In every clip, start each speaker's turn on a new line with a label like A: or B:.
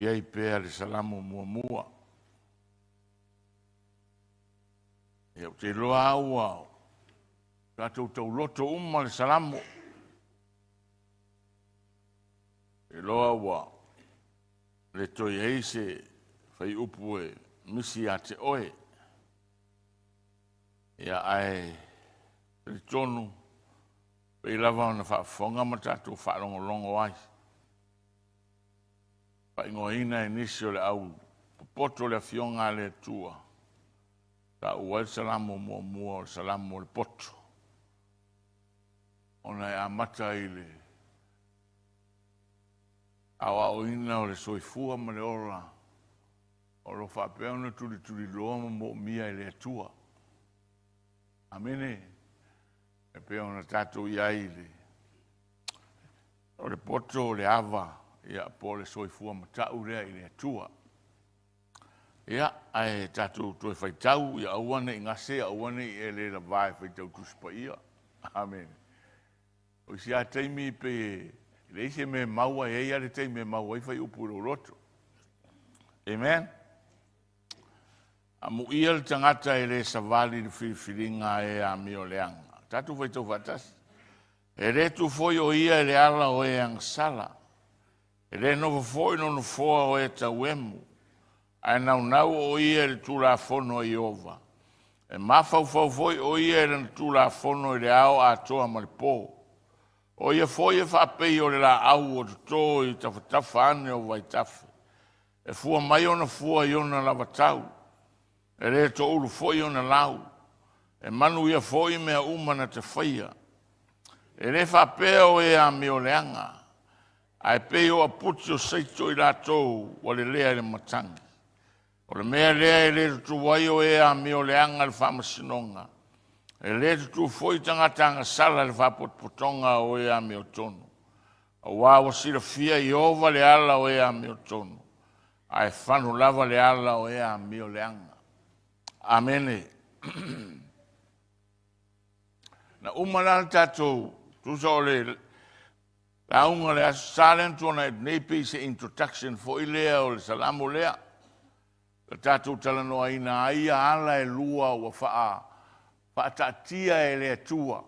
A: Iai pēa le salamo mua. Iau te loa au au. Tātou tau loto le salamo. E loa ua. Le toi eise fai upu e misi a te oe. Ia ai le tonu. Pei lava ona whaafonga ma tātou whaalongolongo ai. Ingoina inisio le au poto le fionga le tua. Ta ua salamo mua o salamo le poto. Ona e amata i le awa o ina o le soifua ma le ora. O lo whapeona tuli loa mo mia i le tua. Amene. E peona tātou iai le. O le poto o le ava. Ia po le soifua matau rea i le tua. Ia ai tātou toi whaitau, ia auane i ngase, auane i e le la vai whaitau kuspa ia. Amen. O si a teimi pe le ise me maua e ia le teimi me maua i whai upu ro roto. Amen. A mu ia le tangata e le savali le whiwhiringa e a mio leanga. Tātou whaitau whatas. E re tu foi o ia le ala o e ang sala. E le no foi no foa o e ta wemu. Ai nau o ia le tula fono i ova. E mafau foi o ia le tula fono i le ao a toa ma le po. O ia foi e whapei o le la au o to i tawhatafa ane o vai tafe. E fua mai ona fua i ona lava tau. E le to ulu foi ona lau. E manu ia foi mea umana te whaia. E le whapea o e a meo leanga. Ai peo a puti o seito i rātou o le lea le matangi. O le mea lea e le tu wai o e a meo leanga le whamasinonga. E le tu foi tangata sala le whapotpotonga o e a meo tonu. A wawa sira fia i ova le ala o e a meo tonu. Ai whanu lava le ala o e a meo leanga. Amene. Na umana tātou, tusa o le la unga le asalen tona nei pise introduction fo ilea o le salamo lea. Le tātou talano aina aia ala e lua ua faa tatia e lea tua.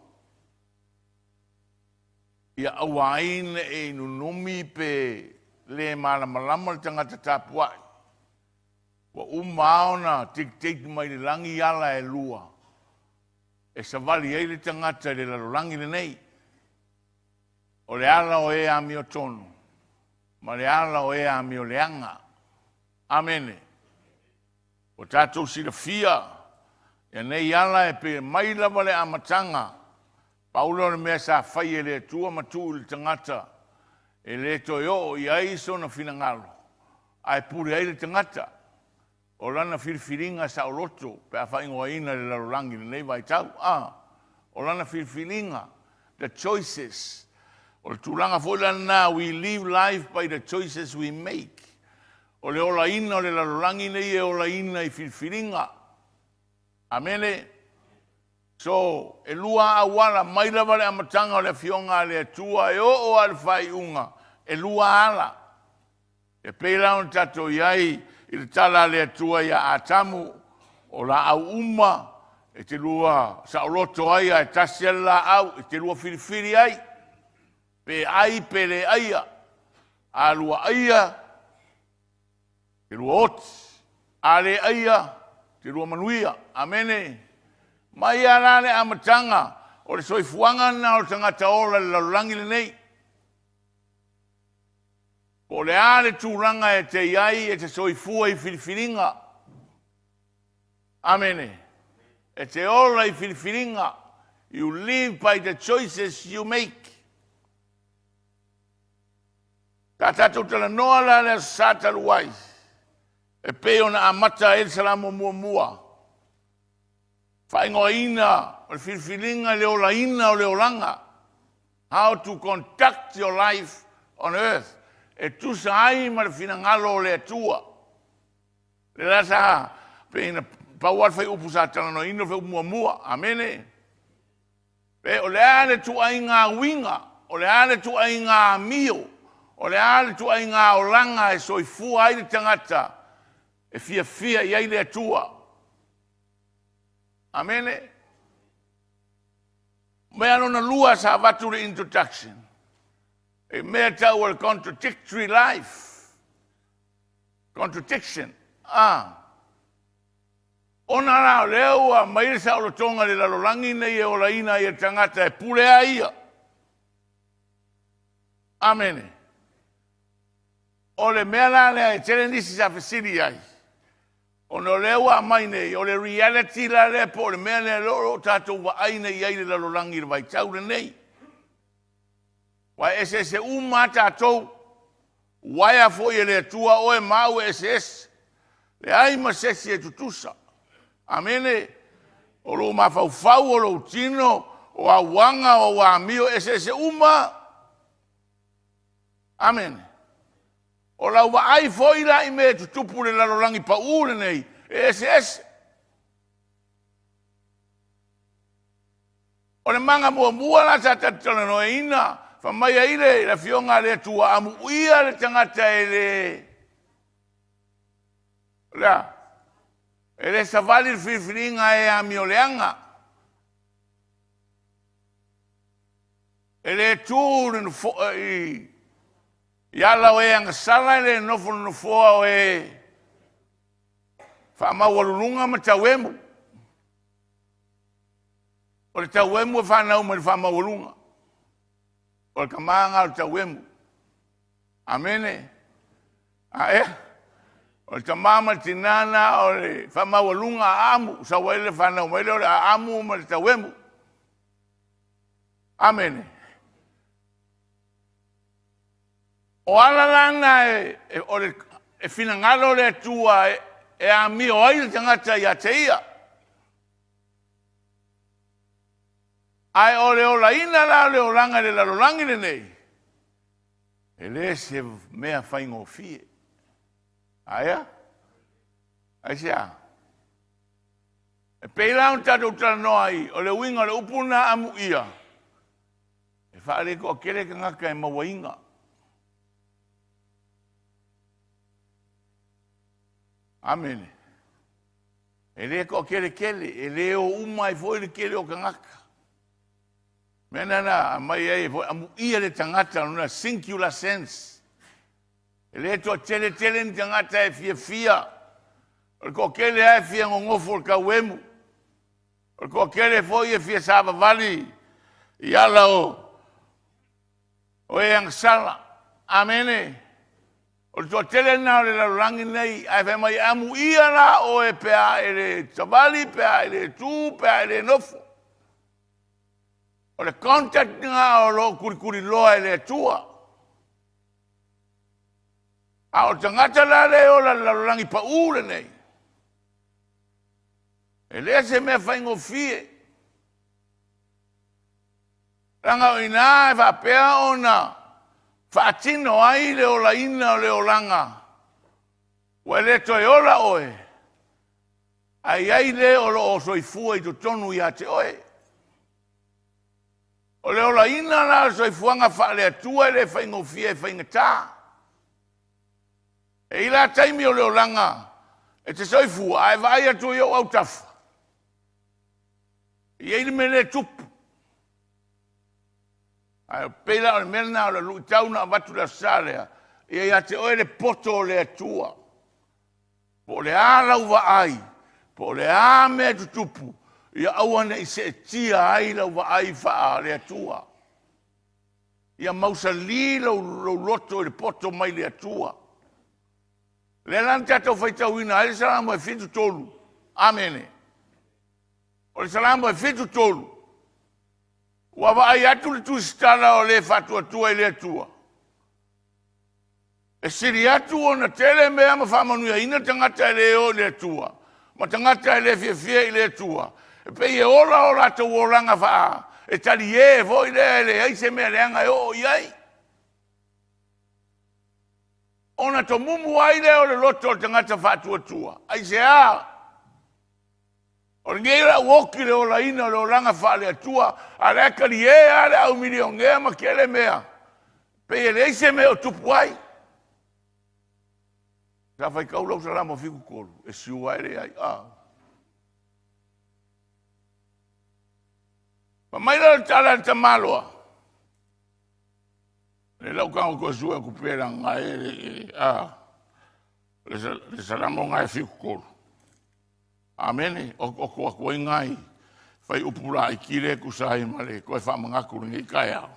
A: Ia awa aina e nunumi pe le malamalama le tangata tapuai. Wa umaona tik mai le langi ala e lua. E savali e le tangata le lalolangi le nei. O le ala o e a mio tonu. Ma le ala o e a mio leanga. Amene. O tātou sira fia. E nei ala e pe mai lava le amatanga. Paulo le mea sa fai e le tua matu le tangata. E le to yo i aiso na finangalo. Ai pure ai le tangata. O lana firfiringa sa o loto. Pe a fai ngoa ina le larolangi le nei vai tau. O lana firfiringa. The choices. O le tūlanga fōlana, we live life by the choices we make. O le ola ina, o le larolangi nei e ola ina i whiwhiringa. Amene. So, e lua awala, mai lava le amatanga o le fionga le atua e o al whai unga. E lua ala. E peila on tato iai, i le tala le atua ia atamu, o la au uma, e te lua sa oloto ai, e tasia la au, e te lua whiwhiri ai. Pe ai pele aia, a lua aia, te lua oti, a le aia, te lua manuia, amene. Mai alane amatanga, o le soifuanga na o tangata ola le lalulangi le nei. O le ale tūranga e te iai e te soifua i whiwhiringa. Amene. E te ola i whiwhiringa. You live by the choices you make. Ka tātou tala noa la le sātalu wai. E peo na amata e salamo mua. Whaingoa ina, o le whiwhiringa le ola ina o le olanga. How to conduct your life on earth. E tusa ai ma le finangalo o le atua. Le rasa, pe ina pauar fai upu sa tala no ina fai mua. Amene. Pe o le ale tu ai ngā winga. O le ale tu ai ngā mio. O le ale tu ai ngā o langa e soifua ai le tangata. E fia i ai le atua. Amene. Mea lona lua sa watu le introduction. E mea tau o le contradictory life. Contradiction. Ona rao leo a maire sa o tonga le lalolangi nei e o la ina i e tangata e pulea ia. Amene. O le mea la lea e tere nisi sa fesiri ai. O no leo a mai nei, o le reality la lea po le mea lea loro tatou wa aina i ai le lalolangi le vai tau le nei. Wa ese uma tatou waia fo i le tua o e mau ese. Le ai ma sesi e tutusa. Amene, o lo mafau o lo tino, o a wanga o a mio, ese uma. Amen. O la wa ai foi la i me tutupu le lalolangi pa ule nei, ese. O le manga mua la sa tatona no e ina, fa mai a ile la fionga le tua amu ia le tangata e le. La. Ele sa vali fifiringa e a mioleanga. Ele tūru i ala o e anga sala ele nofo no foa o e whamawalunga ma tauemu. O le tauemu e whanau ma le whamawalunga. O le kamanga o tauemu. Amene. O le tamama tinana o le whamawalunga amu, sa waile whanau maile o le amu ma le tauemu. Amene. O alalana e finangalo le tua e a mi o ai le tangata i a te ia. Ai o le ola ina la le olanga le lalolangi le nei. E le se mea whaingo fie. Aia? Aisia. E peila un tatou tala noa ai, o le winga o le upuna amu ia. E whaare ko kere ka ngaka e mawainga. Amen. E le ko kere kele, e le o uma e foi le kele o ka ngaka. Mena na mai ai amu ia le tangata nuna singular sense. E le to tele ni tangata e fia. O ko kele ai fia ngofo ka wemu. O ko kele foi e fia sava vali. I ala o e ang sala. Amene. O to tele na le langi nei ai fa mai amu ia la o e pea e le tabali pea e le tu pea e le nofo. O le contact nga o lo kurikuri loa e le tua. A o tangata la le o la langi pa ule nei. E le se me whaingo fie. Ranga o ina e whapea o na whaatino ai le o la ina o le o langa. Ua le toi ola oe. Ai le o lo o soifua i to tonu i ate oe. O le o la ina la soifuanga whaale atua e le whaingo fie e whainga tā. E ila taimi o leo langa, e te soifua, ai vai atu i au tafu. I eile me le tupu. Ai peila o le mena o le lui tauna watu la salea, e ia te oe le poto o le atua. Po le ala uwa ai, po le a mea tutupu, ia awane i se tia ai la uwa ai faa le atua. Ia mausa li lo loto le poto mai le atua. Le lan tatou faitau ina, le salamo e fitu tolu. Amene. O le salamo e fitu tolu. Ua vai atu le tusitala o le fatua tua i le atua. E siri atu o na tele mea ma whamanuia ina tangata i le o le atua. Ma tangata i le fia i le atua. E pei e ola o lato o langa wha. E tali e voi le eise mea leanga e o iai. Ona to mumu ai leo le loto o tangata whatua tua. Ai se a. O ngeira woki leo la ina leo langa whale atua. A reka li e ale au milion ngea ma kele mea. Pe le se me o tupu ai. Sa fai kaulau Salamo fiku kolu. E siu ai le ai. Pa mai la tala ta maloa. Le lau kanga ko sua ku pera ngai le Salamo ngai fiku kolu. Amene o ko ngai. Fai upura i kire ku sai male ko fa manga ku ngi kaya.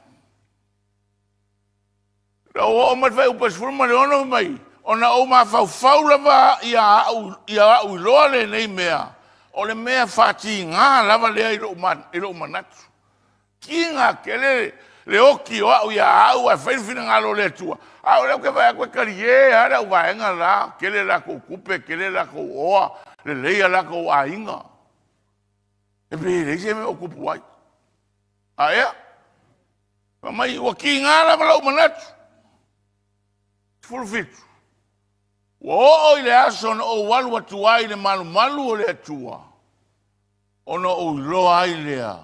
A: O ma fai upas furma le ono mai. Ona o ma fau lava ia au loale nei mea. O le mea fati ngā lava lea i lo manatu. Kinga kele le oki o au ia au a whainwhina ngā lo le tua. Au leo ke vai a koe karie hara au vaenga la. Kele la ko kupe, kele la ko oa. Le leia la ko a inga. E pe reise me o kupu ai. A ea. Ma mai ua ki ngā lava lau manatu. Fulfitu. O i le aso na o walu atu ai le malu o le atua. O na o lo ai lea.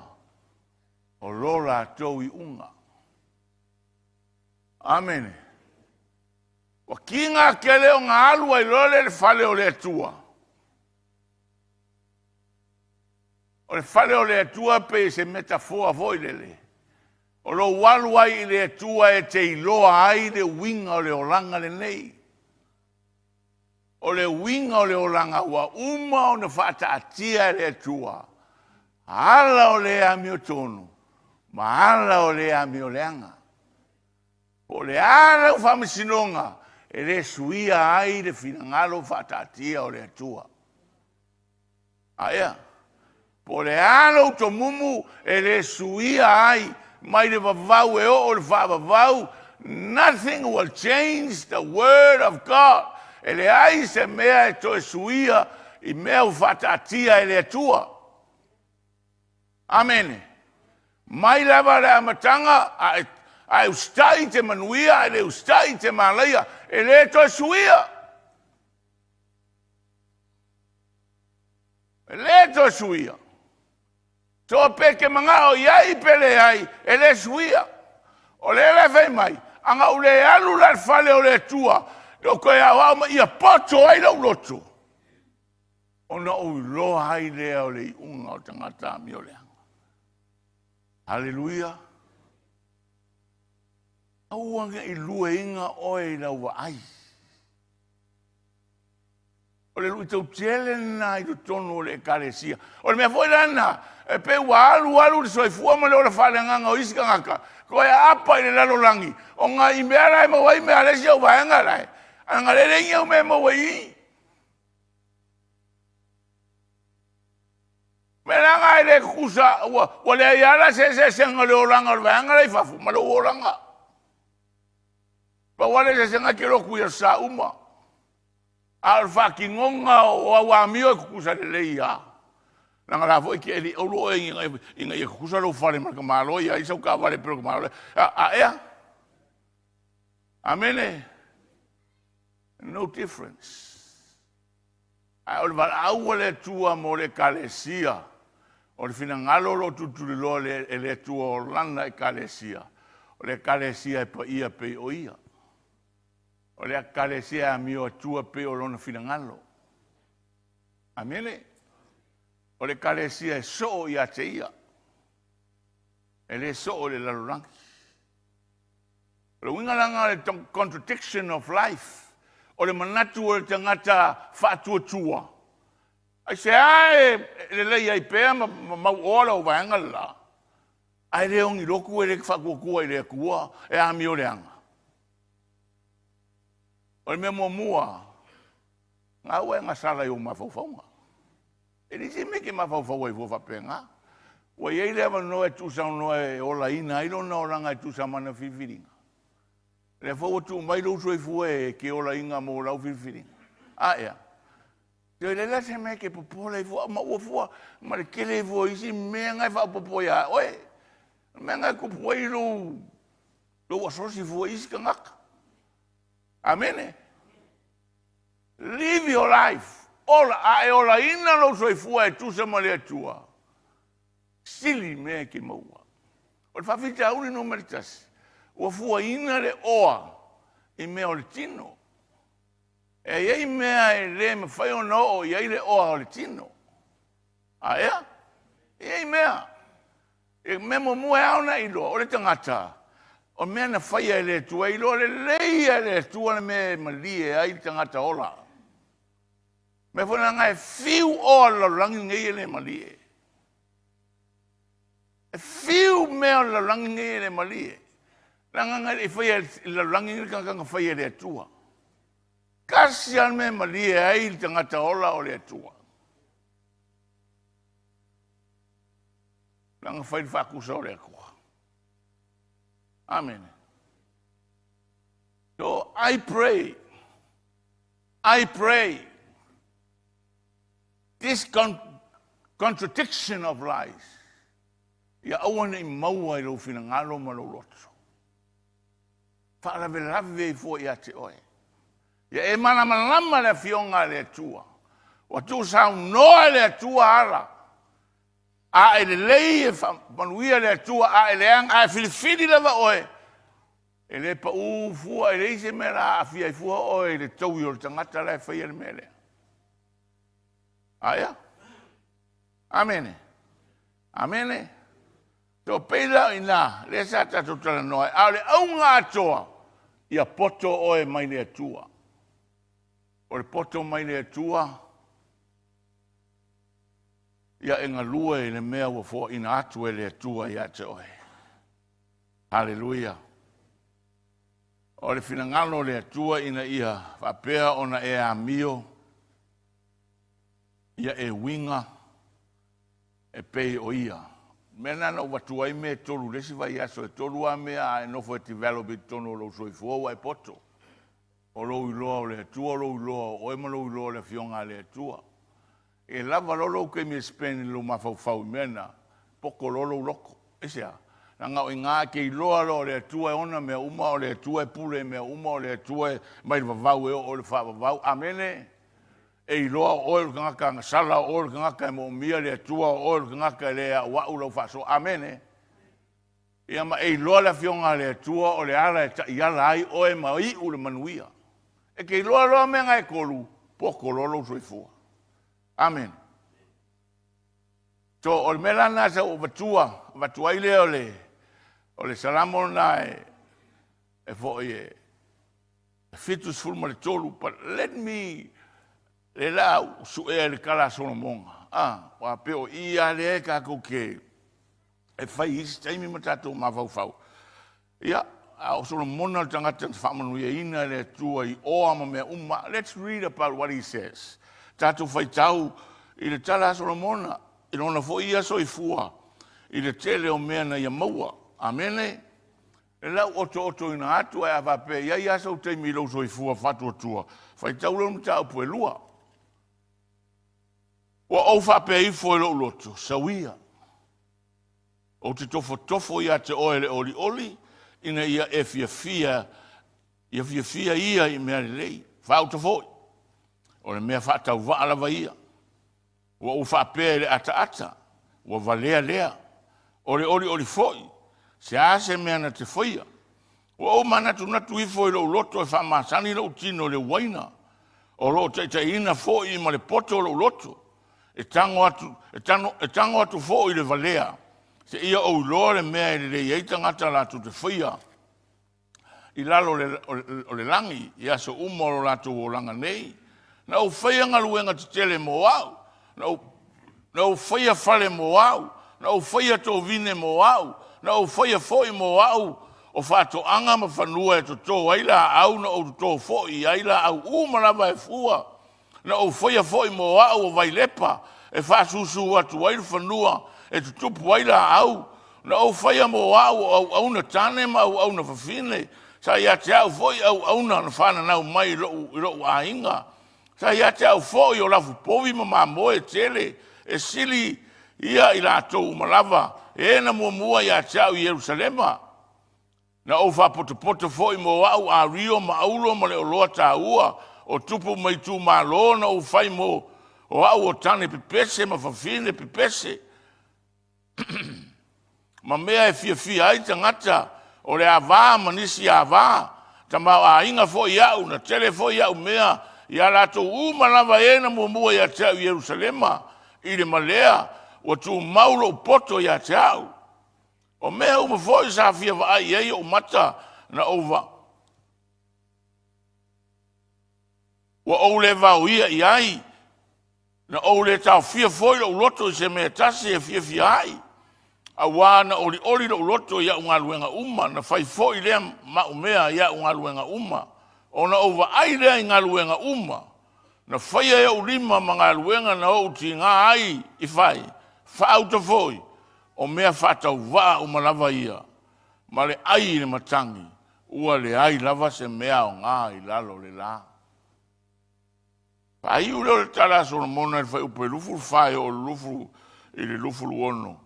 A: O lo la tau i unga. Amen. O kinga ke leo ngā alua i lo le fale o le atua. O le fale o le atua pe se metafoa voi le. O lo walu ai le atua e te iloa ai le winga o le olanga le nei. O le winga o le olanga ua uma o ne whata atia le atua. Ala o le ami o tonu. Ma ala o le ami o leanga. O le ala o whamisinonga. E le suia ai le finangalo whata atia o le atua. Aia. Po le ala o to mumu e le suia ai. Mai le vavau e o le vavau. Nothing will change the word of God. E le ai se mea e toe suia i mea u whatatia e le atua. Amene. Mai lava le amatanga a ustai te manuia e le ustai te malaia e le toe suia. E le toe suia. Toa peke mangao iai pele ai e le suia. O le fai mai. Anga u le alu la fale o le atua. O koe a ma ia poto ai lau loto. Ona o lo hai lea o le unga o tangata mi o leanga. Haleluia. Au anga i lua inga oe lau wa ai. O le lui tau tele na i tono o le karesia. O le mea foi lana. E pe ua alu le soifua ma le o le whale nganga o isika ngaka. Koe apa i le lalo langi. O ngā i mea rai ma wai mea lesi au vaenga rai. Anga le rengi au me mo wai. Me langa ele kusa wa le yala se senga le olanga le vanga le fafu ma le olanga. Pa wale se senga ke lo kuya sa uma. Al fakingonga o wa mio kusa le ia. Langa la foi ke eli o lo inga kusa lo fale ma malo ia isa ka vale pero malo. Amene. No difference. O le au le tua mo le kalesia. O le finangalo lo tutulilo le tua o lana e kalesia. O le kalesia e pa ia pe o ia. O le kalesia a mio tua pe o lona finangalo. Amene. O le kalesia e so ia te ia. E le so o le lalorangi. O le wingalanga le contradiction of life. O le manatu o le tangata whātua. Ai se le lei ai pēr mau ora o vaenga la. Ai le ongi roku e le whakukua i le kua e ami o leanga. O le mea mua. Ngā ue ngā sala i o mawhauwhaunga. E nisi meke mawhauwhau i whawhapenga. Wa iei lewa no e tūsau no e ola ina ilo na oranga e tūsau mana whiwhiringa. Le fo tu mai lo so fue ke ola inga mo la filfili. Ea. Yo le la se me ke popo le fo ma o fo ma le ke le fo isi me nga fa popo ya. Oe. Me nga ku poi lo wa so si fo is ka ngak. Amen. Live your life. Ola ina lo so fue tu se ma le tua. Sili me ke mo. O fa fita uri no meritas. ua fua ina le oa i mea o le tino. E iei mea e le me whai o no o iei le oa o le tino. A ea? Iei mea. E me mo mua au na ilo, o le tangata. O mea na whai e le tua ilo, le leia le tua le me malie ai le tangata ola. Me whana ngai fiu o la langi ngai le malie. E fiu mea la langi ngai le malie. Langa ngai e whai la langi ngai kanga whai e le tua. Kasi al me malie ai le tangata ola o le tua. Langa whai le whakusa o le akua. Amen. So I pray, this contradiction of lies, ia awana I maua I lo fina ngalo ma lo loto. Whaarawe lawe I fo ia te oe. Ia e mana malama le fionga le atua. Wa tu sa noa le atua ala. A e le lei e manuia le atua a e le ang a e filifili lava oe. E le pa fua e le se mera a fia I fua oe le tau I o le tangata le whaia le mele. Aya? Amene. Amene. Tō peila ina, le sa tato tala noe, a le aunga atoa, ia poto oe mai le atua. O le poto mai le atua, ia enga lua I le mea ua fo ina atu e le atua ia te oe. Hallelujah. O le finangalo le atua ina ia, whapea ona e a mio, ia e winga, e pei o ia. Mena no watu ai me tolu lesi vai aso e tolu a mea e nofo e develop I tono lo soifua wa e poto. O lo iloa o le atua, o lo iloa, o ema lo iloa le fionga le atua. E lava lolo ke mi speni lo mafau mena, poko lolo loko. Ese a, nanga o inga ke iloa lo le atua e ona mea uma o le atua e pule mea uma o le atua e mai vavau e o le whavavau. Amene. E iloa o le ngaka ngasala o le ngaka e mo mia le atua o le ngaka le a wau lau faso. Amene. Ia ma e iloa le fionga le atua o le ala e ta iala ai o e mai u le manuia. E ke iloa loa mea ngai kolu, poko lolo soifua. Amen. So o le mela nasa o vatua I le o le salamo na e fo e fitus fulma le tolu, but let me le la su e le kala sono monga. Wa peo ia le ka ko ke e fai isi taimi matato ma fau. Ia, o sono mona le tangata whamanu ia ina le tua I oa ma mea uma. Let's read about what he says. Tato fai tau I le tala sono mona. I lona fo ia so I fua. I le tele o mea na ia maua. Amene. E lau oto ina atu e awape. Ia ia so taimi lau so I fua fatu atua. Fai tau leo mta upu e lua. Wa o whape I fo e lo loto, sawia. O te tofo ia te oe le oli, ina ia e fia ia I mea le lei. Whau tofoi. O le mea whaatau waalawa ia. Wa o whape le ata, wa valea lea. O le oli foi. Se ase mea na te foia. Wa o manatu natu I fo e lo loto e whamasani lo tino le waina. O lo te ina foi ma le poto lo loto. E tango atu fo I le valea. Se ia o loa le mea I le eita ngata la tu te whia. I lalo o le langi, ia so umoro la tu o langa nei. Na o whia ngaluenga te tele mo au. Na o whia fale mo au. Na o whia to vine mo au. Na o whia foi mo au. O whato anga ma whanua e to tō aila au na o tō foi aila au umarava e fua. Na o foi mo au o vai lepa. E whasusu atu wairu whanua. E tutupu waila au. Na o whaia mo au na tane ma au na whawhine. Sa ia te au foi au na whana nau mai ro a inga. Sa ia te au foi o lafu povi ma moe tele. E sili ia I latou malava. E na mua ia te au I Yerusalema. Na o whapoto foi mo au a rio ma aulo ma le o loa ta ua. O tupu mai tu ma lo na o whai mo. O au o tane pipese ma whawhine pipese. Ma mea e fia ai tangata o le ava manisi ava tama a inga fo ia una tele fo ia mea ia la to uma lava ena mo mo ia te Jerusalema i le malea o tu maulo poto ia te au o mea uma fo i sa fia va ai o mata na ova o le va ia iai na o le tau fia fo i lo loto se me tasi e fia ai awa na oli lo loto ia unga luenga uma na fai fo i lea maumea ia unga luenga uma ona ova ai lea inga luenga uma na fai ia ulima mga luenga na o ti ngā ai i fai fa auto foi o mea fata uva umalava ia ma le ai le matangi ua le ai lava se mea o ngā i lalo le la pa i ule o le tala Solomona le fai upe lufu fai o lufu i le lufu luono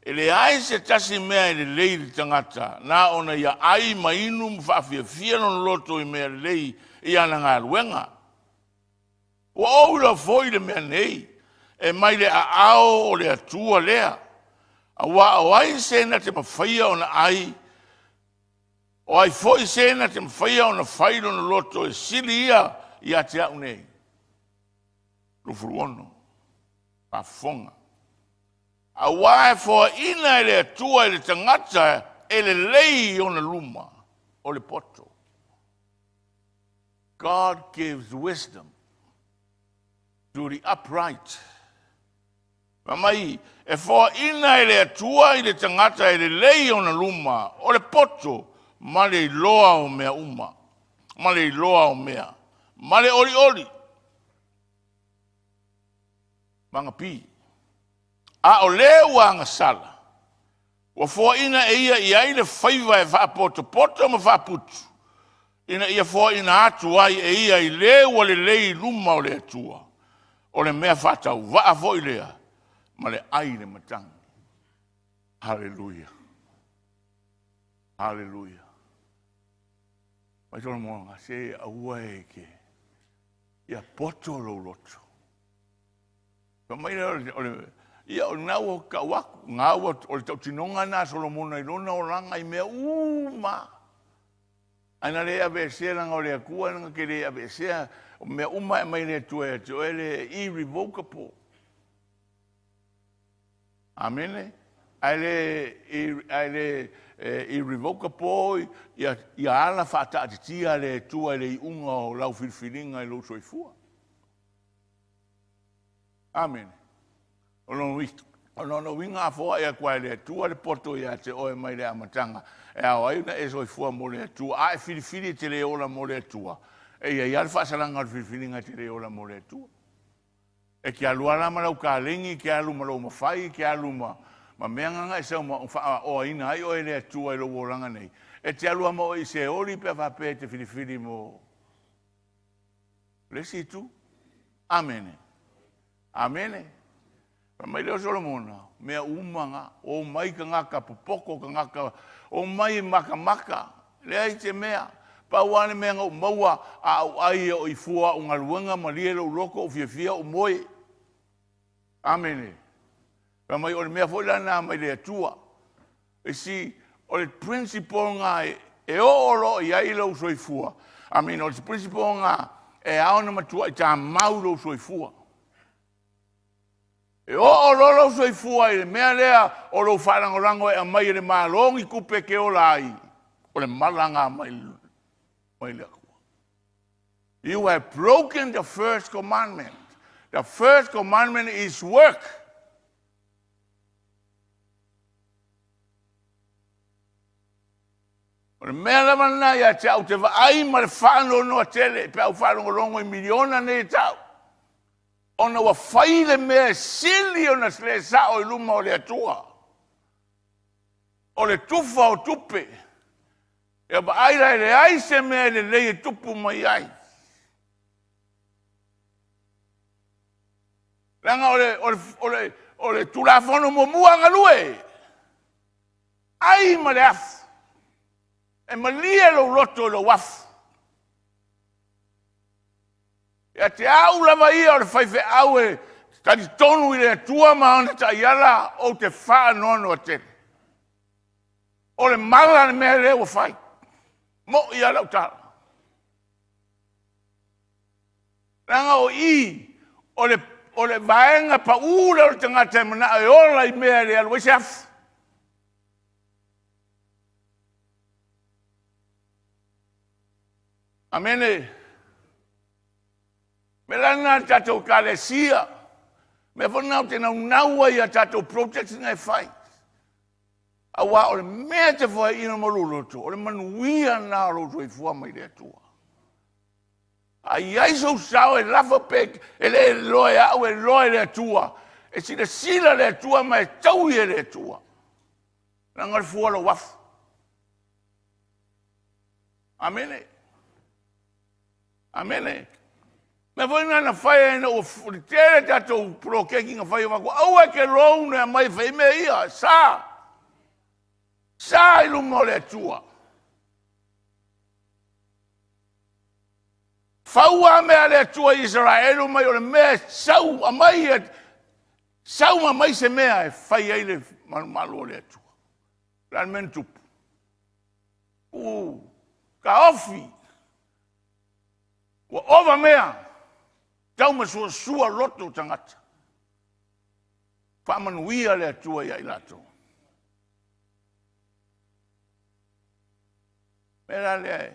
A: ele ai se tasi mea ele lei li tangata na ona ia ai mainu mwhafia fia non loto i mea lei i ana ngā luenga. Wa oula foi le mea nei e mai le a ao o le atua lea. A wa o ai sena te mawhaia ona ai o ai foi sena te mawhaia ona whairo no loto e sili ia i a te au nei. Rufuruono. Pa fonga. A wae fo ina ele atua ele tangata ele lei ona luma o le poto. God gives wisdom to the upright. Mamai, e fo ina ele atua ele tangata ele lei ona luma o le poto ma le loa o mea uma. Ma le loa o mea. Ma le oli oli. Manga pi. A o leo anga sala. Wa fo ina e ia ia ile faiva e va poto ma va putu. Ina ia fo ina atu ai e ia i leo le lei luma o le atua. O le mea fatau va a fo ilea. Ma le aile matang. Hallelujah. Hallelujah. Mai tona moanga se aua e ke. Ia poto lo loto. Pa mai ole ia o nau ka waku, ngau o le tau tinonga na Solomona i lona o langa i mea uma. Aina le avesea langa o le akua langa ke le avesea o mea uma e mai le tue te o ele irrevocable. Amene? Aile irrevocable ia ala fata atitia le tua le i unga o lau filfilinga i lo soifua. Amen. Ono winga fo ia kwa le tua le poto ia te oe mai le amatanga. E au ai na e soifua mo le tua. A e filifili te le ola mo le tua. E ia alfa salanga o filfilinga te le ola mo le tua. E ki alua lama lau ka lengi, ki alu ma lau mawhai, ki alu ma meanganga e seu ma o ina ai o e le tua i lo woranga nei. E te alua ma o i se ori pe vape te filifili mo. Lesi tu? Amene. Amene. Pa mai leo Solomona, mea umanga, o mai ka ngaka popoko, ka ngaka, o mai maka. Le ai te mea. Pa wane mea ngau maua a au ai o i fua o ngaluanga ma lielo loko o fia o moe. Amene. Pa mai o le mea foilana mai le atua. E si, o le principle ngā e oro i ai lau soifua. Amene, o le principle ngā e aona matua i tā mau lau soifua. E oro lau soifua i le mea lea o lau wharangorango e a mai le mālongi kupe ke o lai. O le malanga mai you have broken the first commandment. The first commandment is work. O le mea lama na ia tau te vaai ma le whaano no tele, pe au whaano longo i miliona ne tau. Ona wa whai le mea sili o na sle sao i luma o le atua. O le tufa o tupe. E ba ai rai le ai se mea le lei e tupu mai ai. Langa o le tulafono mo mua ngalue. Ai ma le afu. E ma lia lo loto lo wafu. E te au lava ia o le whaife au e tani tonu i le tua ma ona ta iala o te wha nono a tene. O le mala le mea leo fai. Mo ia lau tala. Ranga o i, o le vaenga pa ura o le tangata e mana e ola i mea le alu ese afu. Amene. Me lana tatou kalesia. Me whanau te naua ia tatou protection e fai. Awa o le mea te whai ina malulu tu. O le manuia nā roto i fua mai le atua. A iaiso sao e lafa pek. E le loe au e loe le atua. E sila le atua ma e tau i le atua. Nanga le fua lo wafu. Amene. Amene. Me foi na fai na o tere tatou prokeki nga fai wako. Au e ke rou na mai fai me ia. Sa ilu mo le atua. Faua mea le atua Israelu mai o le mea sau a mai e sau ma mai se mea e fai ai le malu o le atua. Lan men tupu. Ka ofi. Wa ova mea. Tau ma sua loto tangata. Whamanuia le atua ia i lato. Mera le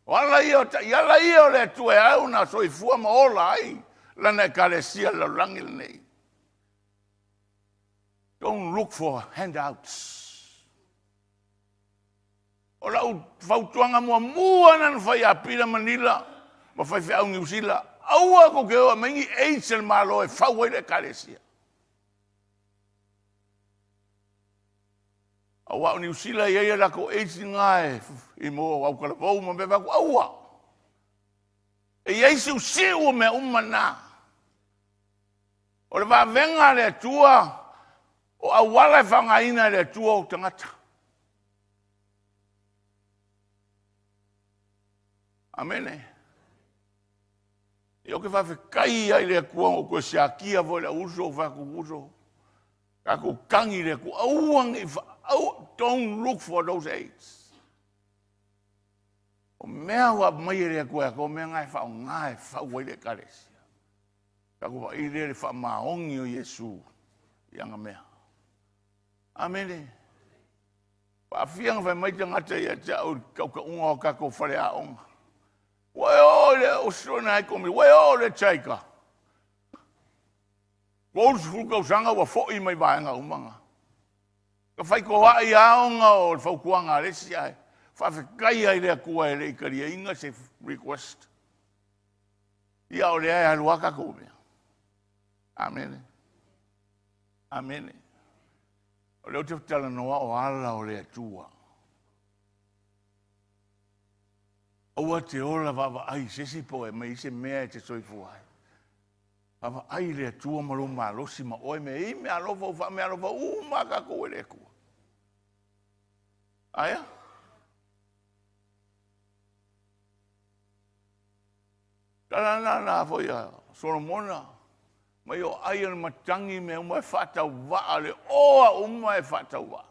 A: Wala ia o le atua e au na soifua ma ola ai. Lana e kalesia la langi nei. Don't look for handouts. O lau fautuanga mua nan fai apira Manila. Ma fai au New Zealand. Aua ko ke oa mengi eitsel malo e fau ai le kalesia. Aua o New Zealand ia ia lako eitsi ngae i mo au kalapau ma beba ko aua. E iei siu me umana. O le venga le tua o awala e whangaina le tua o tangata. Amene. Io che fa kai ai le kuang o ko siakia vo le uso fa ku uso. Ka ku kangi le ku auang don't look for those aids. O mea wa mai le ku ko mea ngai fa wai le kalesia. Ka ku i le fa maongi o Yesu yang mea. Amene. Pa fiang fa mai tanga te ya ta o ka unga ka ko fare a onga. Wai ole o sona komi, wai ole chaika. Wos fuka usanga wa foi mai vaenga umanga. Ka fai ko ai aonga o faukuanga resi ai. Fa kai ai le kua le karia inga se request. Ia ole ai aluaka ko me. Amen. Amen. O te tala noa o ala o le atua. Aua te ola vava ai sesi po e mai se mea e te soifu ai. Vava ai le atua malo malosi ma oe me i me alofa ufa me alofa maka ko e le kua. Aia? Tala na foi a Solomona. Mai o ai ana matangi me uma e whatau waa le oa uma e whatau waa.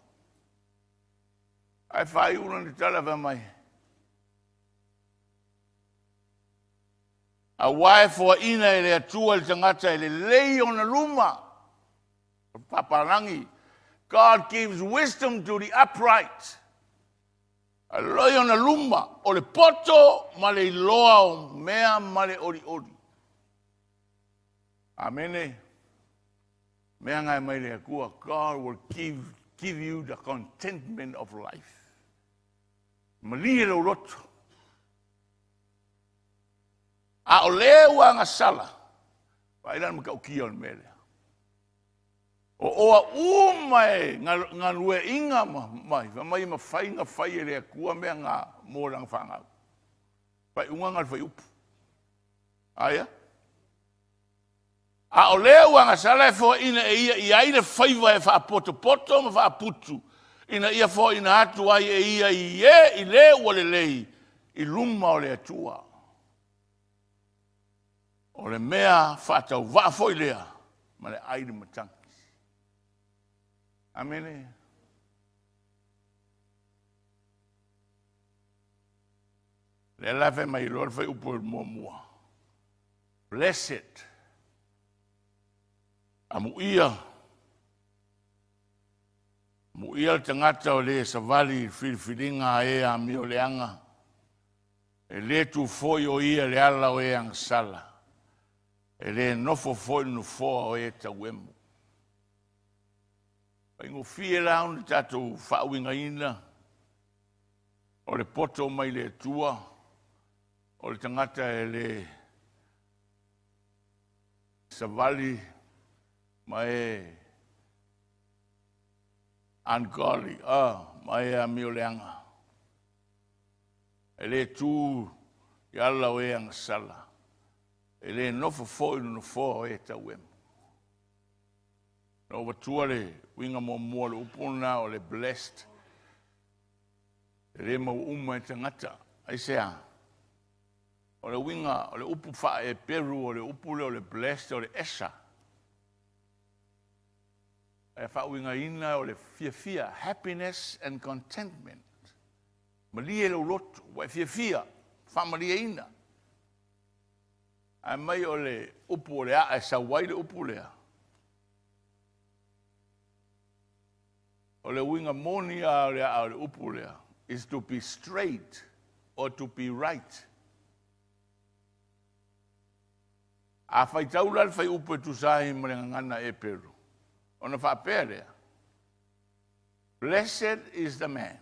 A: Ai whai una ni tala va mai. A wae fo ina e le atua le tangata e le lei ona luma. Paparangi. God gives wisdom to the upright. A lei ona luma. O le poto ma le loa o mea ma le ori ori. Amene. Mea ngai mai le akua. God will give you the contentment of life. Malie lo roto. A o lewa nga sala. Pailan maka ukia on mele. O oa umai nga lue inga mai. Mai ma fai nga fai ele kua mea nga morang whangau. Pai unga nga fai upu. Aya? A o lewa nga sala e fo ina e ia i aile faiva e wha poto poto ma wha putu. Ina ia fo ina atu ai e ia i le wale lei. I luma o le atua. O le mea whatau wa foi lea, ma le aire matangi. Amene. Le lafe mai lor fai upo mua. Blessed. Amu ia le tangata o le savali whiwhiringa e a mi o le anga. E le tu foi o ia le ala o e ang sala. E le nofo foi no foa o e ta wemu. Ingo fie lao ni tatou whauinga ina. O le poto mai le tua. O le tangata e le savali mai ungodly, mai a mioleanga. E le tu i ala o e ang sala. E le nofo foi no foa o e ta wemu. No watua le winga mo mua le upuna o le blessed. E le mau uma e tangata. Ai sea. O le winga, o le upu wha e peru, o le upule, o le blessed, o le esa. E wha winga ina o le fia, happiness and contentment. Malia le ulotu, wa fia, wha malia ina. Ai mai o le upu o le a, e sa wai le upu lea. O le winga moni a le upu lea is to be straight or to be right. A fai taula le fai upu e tu sahi ngana e peru. Ona fa pere. Blessed is the man.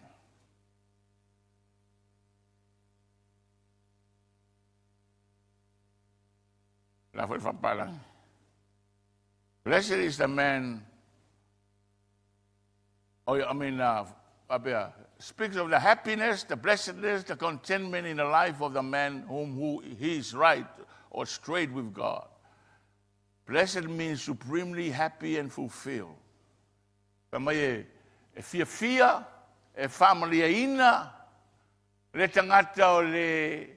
A: La fai fa pala. Blessed is the man. Speaks of the happiness, the blessedness, the contentment in the life of the man who he is right or straight with God. Blessed means supremely happy and fulfilled. Kamai e fia, e familia ina, le tangata o le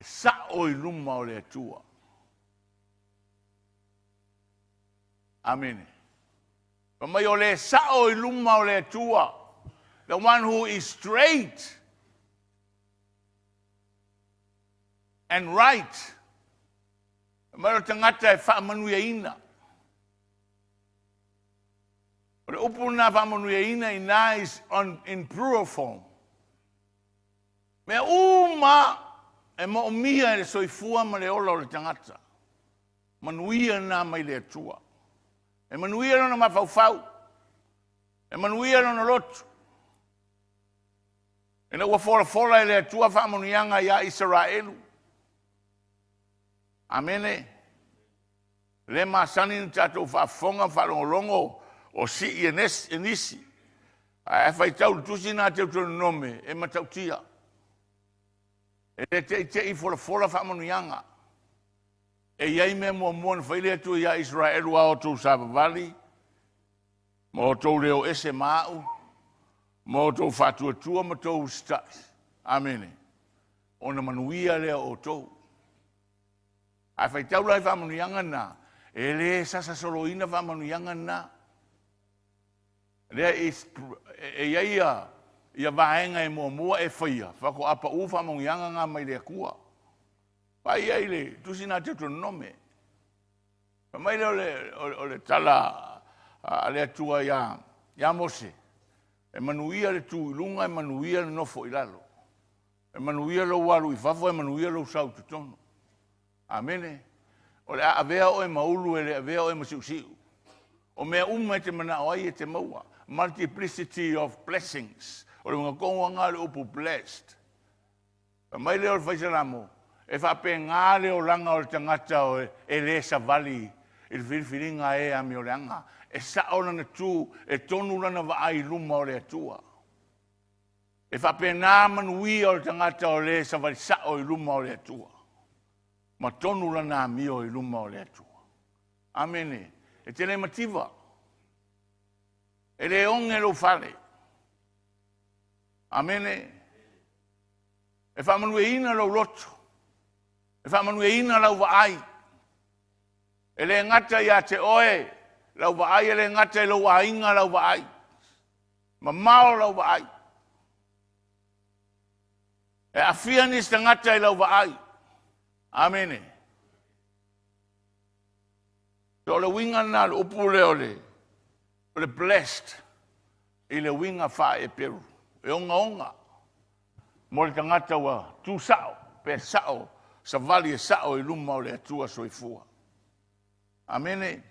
A: sa o iluma o le atua. Amen. Kamai o le sa o iluma o le atua. The one who is straight and right. Maro tangata e whaamanuia ina. O le upuna whaamanuia ina ina is in plural form. Mea uma e mo mia e soifua ma le ola o le tangata. Manuia na mai le atua. E manuia na mawhauwhau. E manuia na lotu. E na ua fora e le atua whaamanuianga ia Israelu. Amene. Le masani ni tatou whaafonga whalongolongo o si i enisi. E whai tau tusi nā teu tonu nome e matautia. E te i fora whaamanuianga. E iai me mua na whaile atu ia Israelu a o tau Sabavali. Mo tau leo ese mau. Mo tau whatuatua ma tau stai. Amene. Ona manuia lea o tau. Ai fai tau lai whamanuianga na. E le sasa soloina whamanuianga na. Lea e ia vaenga e mua e whaia. Whako apa u whamanuianga ngā mai lea kua. Pai ai le, tusi nā te tonu nome. Mai o le tala a le atua ia Mose. E manuia le tu ilunga, e manuia le nofo ilalo. E manuia lo walu i fafo, e manuia lo sau tutono. Amene. O le avea o e maulu e le avea o e masiusiu. O mea uma e te mana o ai e te maua. Multiplicity of blessings. O le mga konga ngā le upu blessed. Pa mai leo le fai Salamo. E whape ngā leo langa o le tangata o e le savali. I le whiriwhiringa e a mi o le anga. E sao lana tu, e tonu lana wa ai luma o le atua. E whape ngā manuia o le tangata o le savali sao i luma o le atua. Ma tonu lana mio i luma o le atua. Amene. E te le mativa. E le onge lo fale. Amene. E whamanue ina lo loto. E whamanue ina lau wa ai. E le ngata ia te oe. Lau wa ai e le ngata e lau wa inga lau wa ai. Ma mao lau wa ai. E afia ni stangata I lau vaai. Amene. So le winga na le upule ole blessed. I le winga fa e peru. E onga. Mo le tangata wa tu sao. Pe sao. Sa vali e sao I luma o le atua soifua. Amene.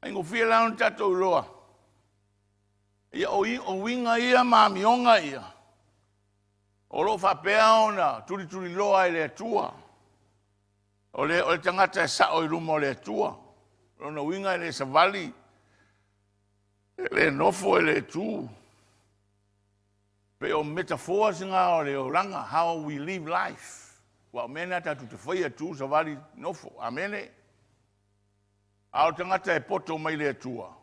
A: Aingo fia laun tatou loa. Ia o winga ia mamionga ia. O lo fa pea ona, turi loa I le atua. O le tangata e sao I luma o le atua. Lona winga I le savali. Le nofo le tu. Pe o metaphor singa o le oranga, how we live life. Wa mena tatu te whaia tu savali nofo. Amene. Ao tangata e poto mai le atua.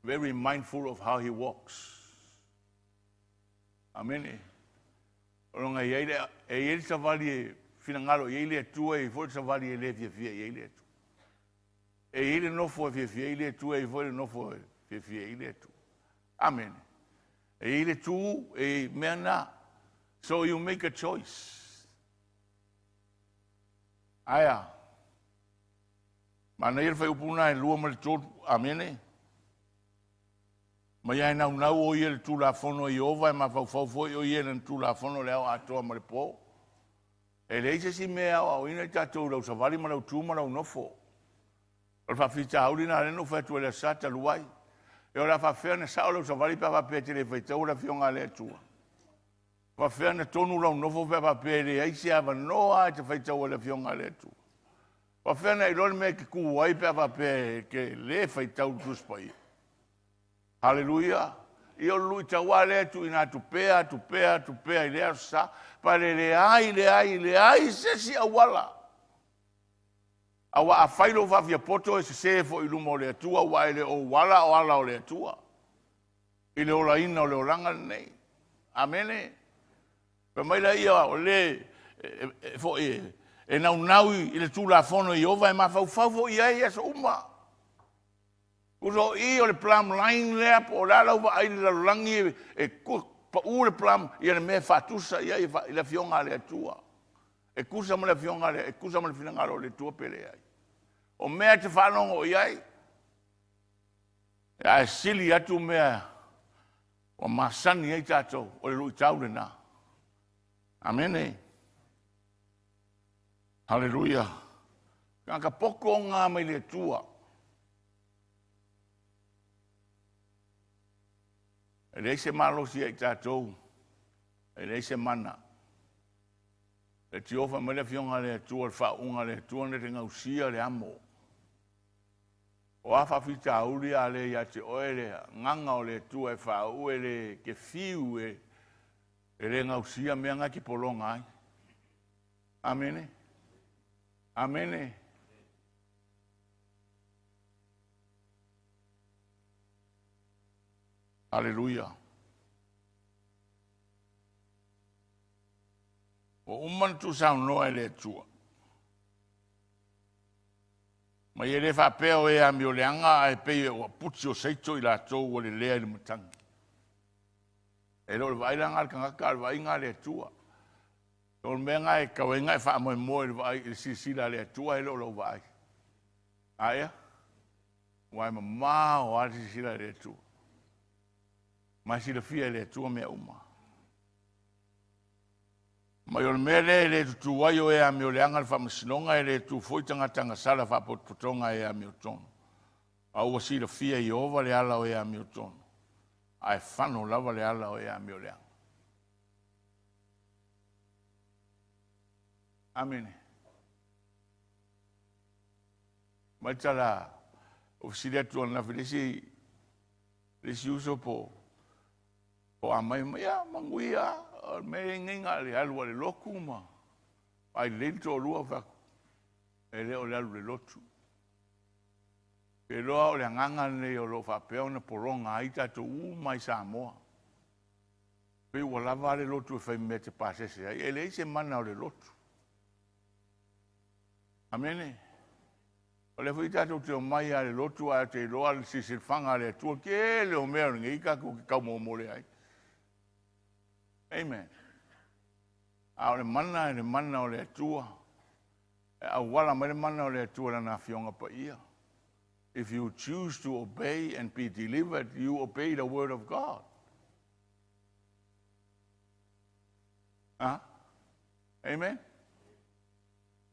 A: Very mindful of how he walks. Amene. Oronga e savali e finangalo e le atua e foi savali e le fia e le atua. E ele nofo fia le atua e foi nofo fia le atua. Amen. E ele tu e mena. So you make a choice. Aya. Mana ele fai upuna e lua ma le tōtu. Amene. Ma ia nau o ia le tū la fono I ova e ma fau foi o ia le tū la fono le au atoa ma le pō. E le ise si mea au ina I tātou lau savali ma lau tū ma lau nofo. O le whawhita hauri na reno whaitua le sata luai. E o la whawhea na sao lau savali pa whapea le whaitau la fionga le atua. Whawhea na tonu lau nofo pa whapea le aisi ava noa te whaitau le fionga le atua. Whawhea na ilone mea ki kuwai pa whapea ke le whaitau tuspai. Hallelujah. Io lui tawa le tu ina tupea I le sa pa le ai se si awala. Awa a failo va via poto e se fo I lumo le tua wa ele o wala o le tua. Ile o la ina o le oranga nei. Amene. Pa mai la ia o le fo e nau I le tu la fono I ova e ma fau fo ia ia so uma. Uso I o le plum line lea po la lau va ai la langi e pa u le plum ia le me fatusa ia I la fionga le tua. E kusa mo le fionga le kusa mo le finanga le tua pele ai. O mea te whanongo iai. E sili atu mea o masani ai tātou o le lui taure nā. Amene. Hallelujah. Ka poko ngā mai le tua. E reise malosi ai tātou. E reise mana. E tiofa mai le fionga le tua, le whaunga le tua, ne te ngausia le amo. O afa fita auri a le ia te oere, nganga o le tua e whau e le ke fiu e le ngausia mea ngā ki polonga ai. Amene. Amene. Hallelujah. O umman tu sa Unoi le tua. Ma ia le whapea o e a mi o le anga e pei o puti o seito I la tau o le lea I le mutangi. E lo le vairanga al kangaka al vainga le tua. O le menga e kawenga e wha moe moe le vai I sisila le tua e lo vai. Aia? Wai ma maa o al sisila le tua. Ma si le fia le tua mea uma. Ma yo mele le tu wayo e a mi o le anga fa masinonga e le tu foi tanga sala fa potonga e a mi o tono. A o si le fia I ova le ala o e a mi o tono. Ai fano lava le ala o e a mi o le anga. Amen. Ma tala o si le tu na felici le si uso po amai ya manguia me nginga le alwa le loku ma ai lento lua va e le o le alu le lotu e loa o le nganga le o lo fa pe ona poronga ai tato mai Samoa pe o lava le lotu e fai mete pasese ai e le se mana o le lotu amene o le fai tato te o mai a le lotu a te loa le sisirfanga le tu ke le o mea ngai ka ku ka mo mo le ai Amen. A le mana o le atua. A wala mai le mana o le atua lana fionga pa ia. If you choose to obey and be delivered, you obey the word of God. Huh? Amen.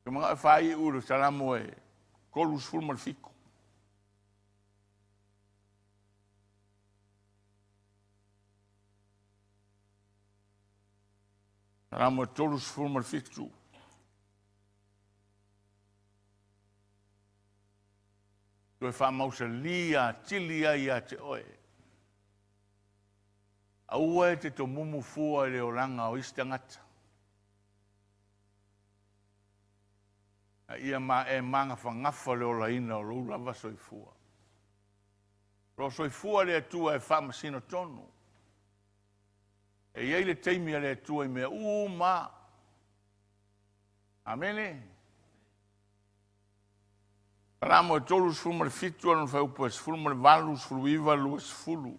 A: Kama nga whai uru Salamo e kolus fulmar fiku. Salamo e tolus fulmar fiku. Toi wha mausa lia, tilia ia te oe. Aua e te to mumu fua le oranga o istangata. Ia manga whangafa le ola ina o roulawa soifua. Ro soifua le atua e whamasino tonu. E iei le teimia le atua i mea ma. Amene. Salamo e tolus fulmar fitu anu whai upo es fulmar valus fuluiva luas fulu.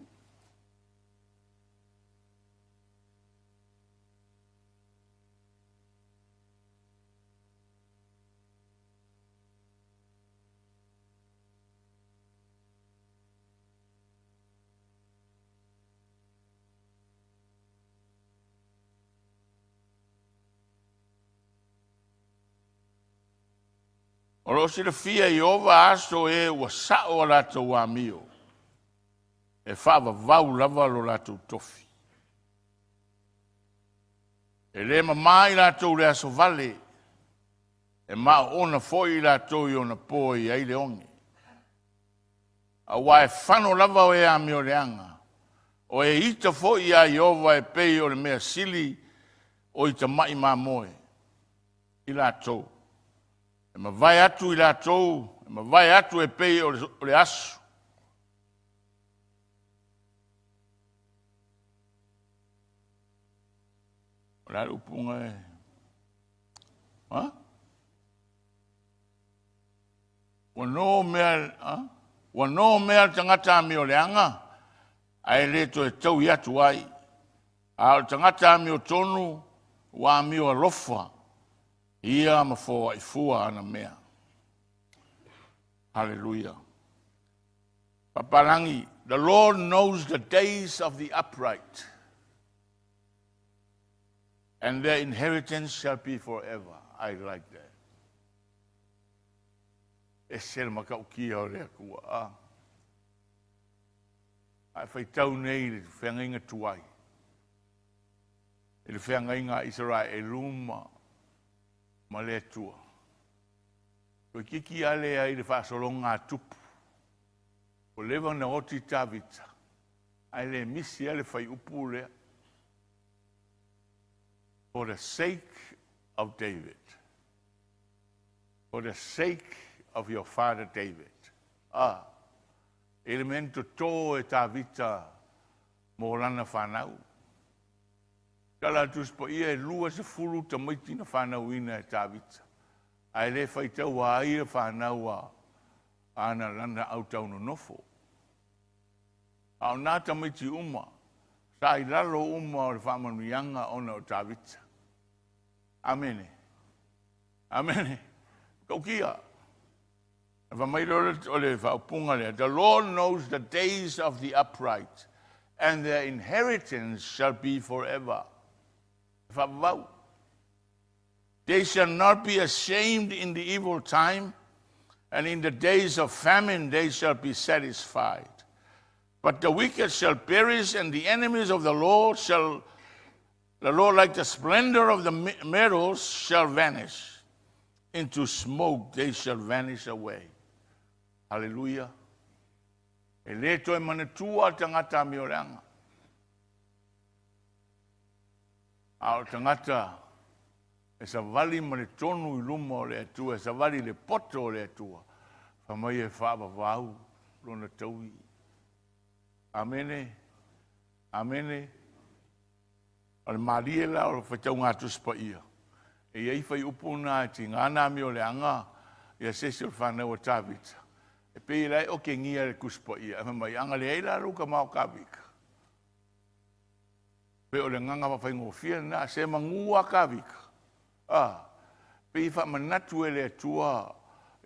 A: O lo si le fia i ova aso e ua sao a lato wa mio. E whaava vau lava lo lato tofi. E le mai lato le aso vale. E maa ona foi lato i ona poi ai le ongi. A wa e whano lava o e a mio leanga. O e ita foi a i ova e pei o le mea sili o ita mai ma moe. I lato. E ma vai atu i latou, e ma vai atu e pei o le asu. O la upunga e... Ha? Wano mea tangata mi o leanga, ai leto e tau i atu ai. A o tangata mi o tonu, wa mi o alofa. Ia ma fo ai fua ana mea. Hallelujah. Paparangi, the Lord knows the days of the upright, and their inheritance shall be forever. I like that. E sel makau kia o rea kua. Ai whai tau nei le whengainga tuai. E le whengainga Israel e luma. Ma le tua. Ko kiki ale ai le whaasolonga tupu. O lewa na oti tawita. Ai le misi ale whai upu lea. For the sake of David. For the sake of your father David. Elemento tō e tawita mo lana whanau. Kala tuspo ia e lua se fulu ta maiti na whanau ina e tāwita. Ai le whaitau a ia whanau a ana lana au tau no nofo. Au nā ta maiti uma, sa i lalo uma o le whamanuianga ona o tāwita. Amene. Amene. Kaukia. The Lord knows the days of the upright, and their inheritance shall be forever. They shall not be ashamed in the evil time, and in the days of famine they shall be satisfied. But the wicked shall perish, and the enemies of the Lord, like the splendor of the meadows, shall vanish. Into smoke they shall vanish away. Hallelujah. E le toi manatua tangata mi oranga. Ao tangata e sa vali mane tonu I luma o le atua, e sa vali le poto o le atua. Whamai e whaaba vau, lona taui. Amene. Amene. Ale marie la o whaitau ngā tuspa ia. E iei whai upuna e ti ngāna mi o le anga, ia sesi o whanau o tāwita. E pei rai o ke ngia le kuspa ia. E mai anga le eila ruka mao kāwika. Pe o le nganga mawhaingofia na se mangua kawika. Pe i whamanatu e le atua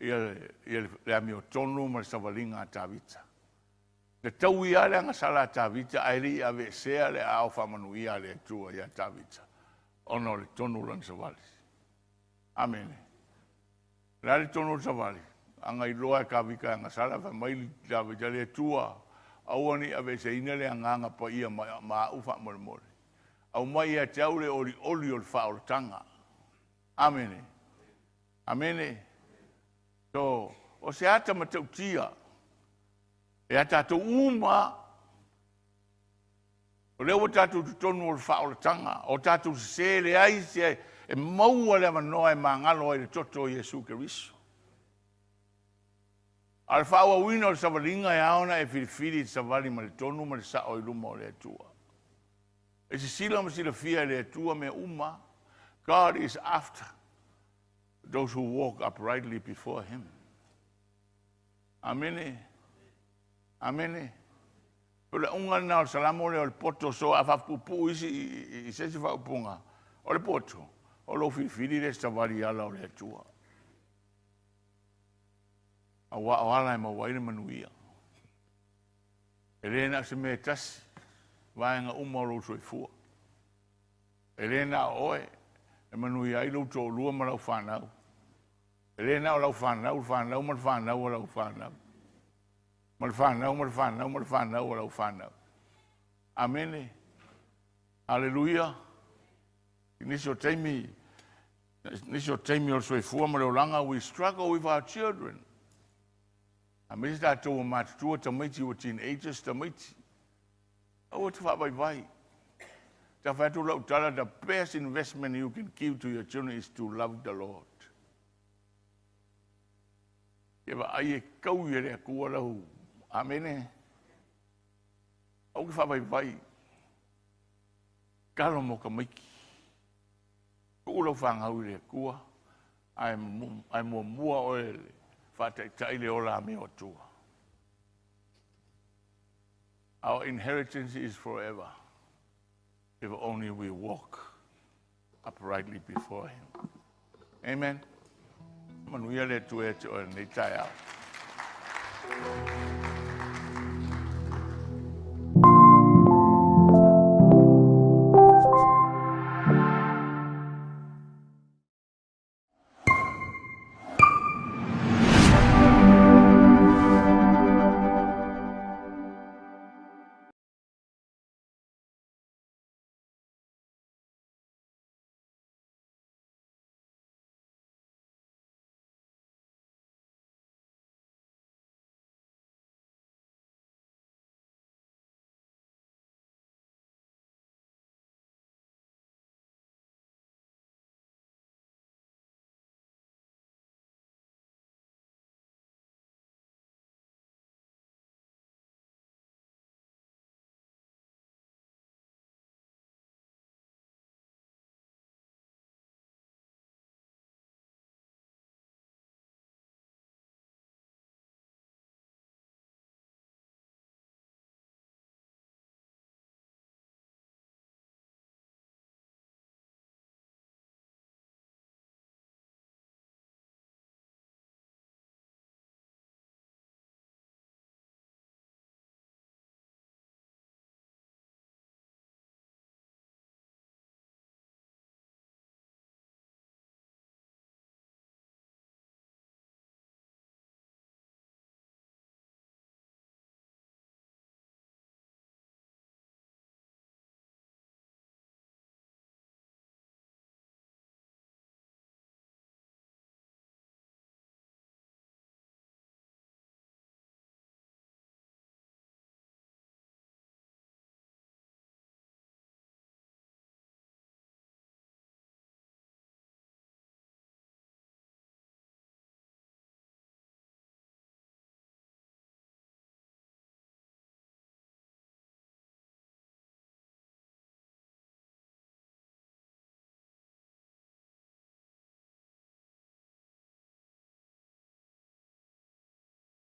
A: ia le ami o tonu ma le savalinga a tawita. Le tau ia le anga sala a tawita airi a ve sea le au whamanu ia le atua ia tawita. Ono le tonu lan savali. Amen. Le tonu savali. Anga i loa e kawika anga sala wa maili tawita le atua. Auani a ve se ina le anganga pa ia ma ufa mole. Au mai a te aure oli o le whaoratanga. Amene. Amene. So, o se ata matautia, e a tātou uma, o leo tātou tutonu o le whaoratanga, o tātou se le ai se e maua le manoa e mangalo e le toto i Jesu Keriso. Al whaua wina o le savalinga e aona e whiriwhiri savali ma le tonu ma le sao i luma o le atua. E se sila ma sila fia le atua me uma, God is after those who walk uprightly before him. Amene. Amene. Pule unga na o salamo le o le poto so a whapupu isi i sesi whaupunga. O le poto. O lo whiwhiri le savali ala o le atua. A wa o ala e mawaile manuia. E rena se me tasi. Vaenga uma o lo soifua. E rena oe. E manuia i lo to lua ma lau whanau. E rena o lau whanau, whanau, ma whanau o lau whanau. Ma whanau, ma whanau, ma whanau o lau whanau. Amene. Hallelujah. Nisho taimi o soifua ma leo langa, we struggle with our children. A mesi tātou o mātutua tamaiti o teenagers tamaiti. O te whapai vai. Ta whatu lau tala, the best investment you can give to your children is to love the Lord. Ewa ai e kau i rea kua lau. Amene. Au ki whapai vai. Kalo mo ka maiki. Kua lau whangau i rea kua. Ai mua mua o e whatai taile o la me o tua. Our inheritance is forever. If only we walk uprightly before him. Amen. Manuia le tuete o nei tai au.